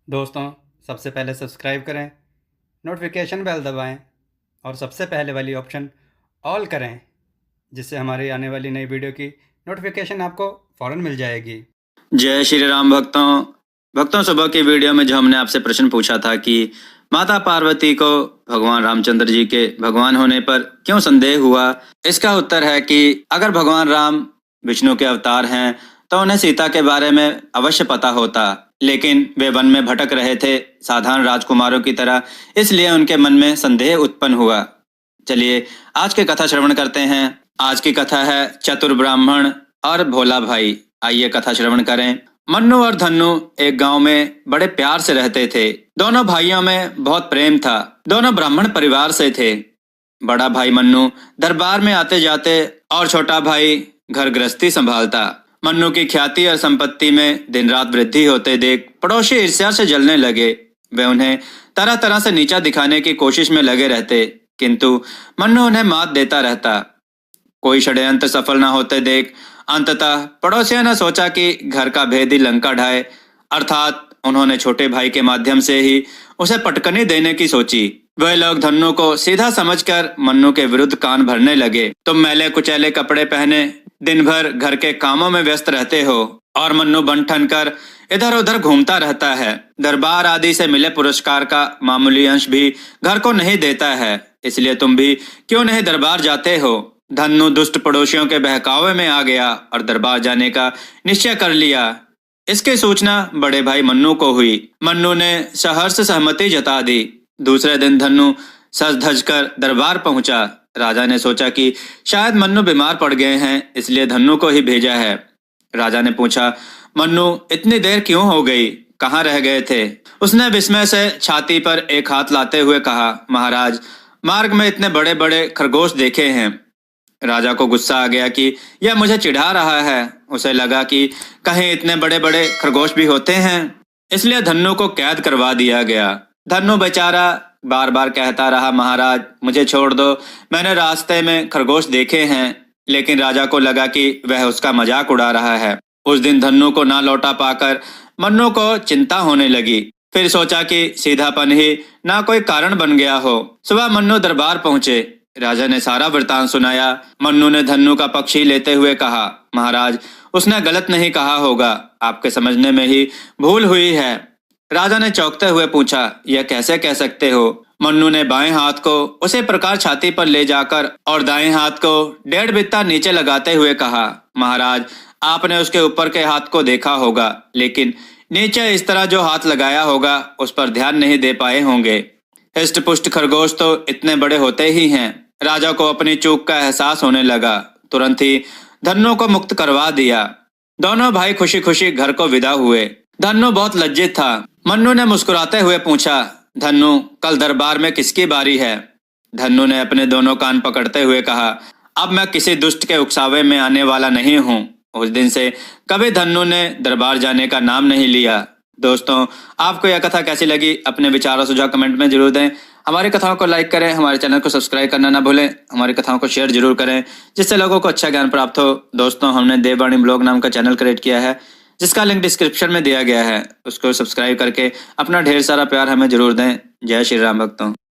दोस्तों, सबसे पहले सब्सक्राइब करें, नोटिफिकेशन बेल दबाएं और सबसे पहले वाली ऑप्शन ऑल करें, जिससे हमारी आने वाली नई वीडियो की नोटिफिकेशन आपको फ़ौरन मिल जाएगी। जय श्री राम भक्तों सुबह की वीडियो में जो हमने आपसे प्रश्न पूछा था कि माता पार्वती को भगवान रामचंद्र जी के भगवान होने पर क्यों संदेह हुआ, इसका उत्तर है कि अगर भगवान राम विष्णु के अवतार हैं तो उन्हें सीता के बारे में अवश्य पता होता, लेकिन वे वन में भटक रहे थे साधारण राजकुमारों की तरह, इसलिए उनके मन में संदेह उत्पन्न हुआ। चलिए आज की कथा श्रवण करते हैं। आज की कथा है चतुर ब्राह्मण और भोला भाई। आइए कथा श्रवण करें। मन्नू और धन्नू एक गांव में बड़े प्यार से रहते थे। दोनों भाइयों में बहुत प्रेम था। दोनों ब्राह्मण परिवार से थे। बड़ा भाई मन्नू दरबार में आते जाते और छोटा भाई घर गृहस्थी संभालता। मन्नू की ख्याति और संपत्ति में दिन रात वृद्धि होते देख पड़ोसी ईर्ष्या से जलने लगे। वे उन्हें तरह तरह से नीचा दिखाने की कोशिश में लगे रहते, किंतु मन्नू उन्हें मात देता रहता। कोई षड्यंत्र सफल न होते देख अंततः पड़ोसियों ने सोचा कि घर का भेदी लंका ढाए, अर्थात उन्होंने छोटे भाई के माध्यम से ही उसे पटकनी देने की सोची। वह लोग धन्नू को सीधा समझकर मन्नू के विरुद्ध कान भरने लगे। तुम मैले कुचैले कपड़े पहने दिन भर घर के कामों में व्यस्त रहते हो और मन्नू बन ठन कर इधर उधर घूमता रहता है। दरबार आदि से मिले पुरस्कार का मामूली अंश भी घर को नहीं देता है, इसलिए तुम भी क्यों नहीं दरबार जाते हो। धन्नू दुष्ट पड़ोसियों के बहकावे में आ गया और दरबार जाने का निश्चय कर लिया। इसकी सूचना बड़े भाई मन्नू को हुई। मन्नू ने सहर्ष सहमति जता दी। दूसरे दिन धन्नू सज धज कर दरबार पहुंचा। राजा ने सोचा कि शायद मन्नू बीमार पड़ गए हैं, इसलिए धन्नू को ही भेजा है। राजा ने पूछा, मन्नू इतनी देर क्यों हो गई, कहाँ रह गए थे। उसने विस्मय से छाती पर एक हाथ लाते हुए कहा, महाराज, मार्ग में इतने बड़े बड़े खरगोश देखे हैं। राजा को गुस्सा आ गया कि यह मुझे चिढ़ा रहा है। उसे लगा कि कहीं इतने बड़े बड़े खरगोश भी होते हैं, इसलिए धन्नू को कैद करवा दिया गया। धन्नू बेचारा बार बार कहता रहा, महाराज मुझे छोड़ दो, मैंने रास्ते में खरगोश देखे हैं। लेकिन राजा को लगा कि वह उसका मजाक उड़ा रहा है। उस दिन धन्नू को ना लौटा पाकर मन्नू को चिंता होने लगी। फिर सोचा कि सीधापन ही ना कोई कारण बन गया हो। सुबह मन्नू दरबार पहुंचे। राजा ने सारा वृतांत सुनाया। मन्नू ने धन्नू का पक्ष ही लेते हुए कहा, महाराज उसने गलत नहीं कहा होगा, आपके समझने में ही भूल हुई है। राजा ने चौंकते हुए पूछा, यह कैसे कह सकते हो। मन्नू ने बाएं हाथ को उसी प्रकार छाती पर ले जाकर और दाएं हाथ को 1.5 बित्ता नीचे लगाते हुए कहा, महाराज आपने उसके ऊपर के हाथ को देखा होगा, लेकिन नीचे इस तरह जो हाथ लगाया होगा उस पर ध्यान नहीं दे पाए होंगे। हिष्ट पुष्ट खरगोश तो इतने बड़े होते ही हैं। राजा को अपनी चूक का एहसास होने लगा। तुरंत ही धन्नू को मुक्त करवा दिया। दोनों भाई खुशी खुशी घर को विदा हुए। धन्नू बहुत लज्जित था। मन्नू ने मुस्कुराते हुए पूछा, धन्नू कल दरबार में किसकी बारी है। धन्नू ने अपने दोनों कान पकड़ते हुए कहा, अब मैं किसी दुष्ट के उकसावे में आने वाला नहीं हूँ। उस दिन से कभी धन्नू ने दरबार जाने का नाम नहीं लिया। दोस्तों, आपको यह कथा कैसी लगी, अपने विचार और सुझाव कमेंट में जरूर दें। हमारी कथाओं को लाइक करें, हमारे चैनल को सब्सक्राइब करना ना भूलें। हमारी कथाओं को शेयर जरूर करें, जिससे लोगों को अच्छा ज्ञान प्राप्त हो। दोस्तों, हमने देववाणी ब्लॉग नाम का चैनल क्रिएट किया है, जिसका लिंक डिस्क्रिप्शन में दिया गया है। उसको सब्सक्राइब करके अपना ढेर सारा प्यार हमें जरूर दें। जय श्री राम भक्तों।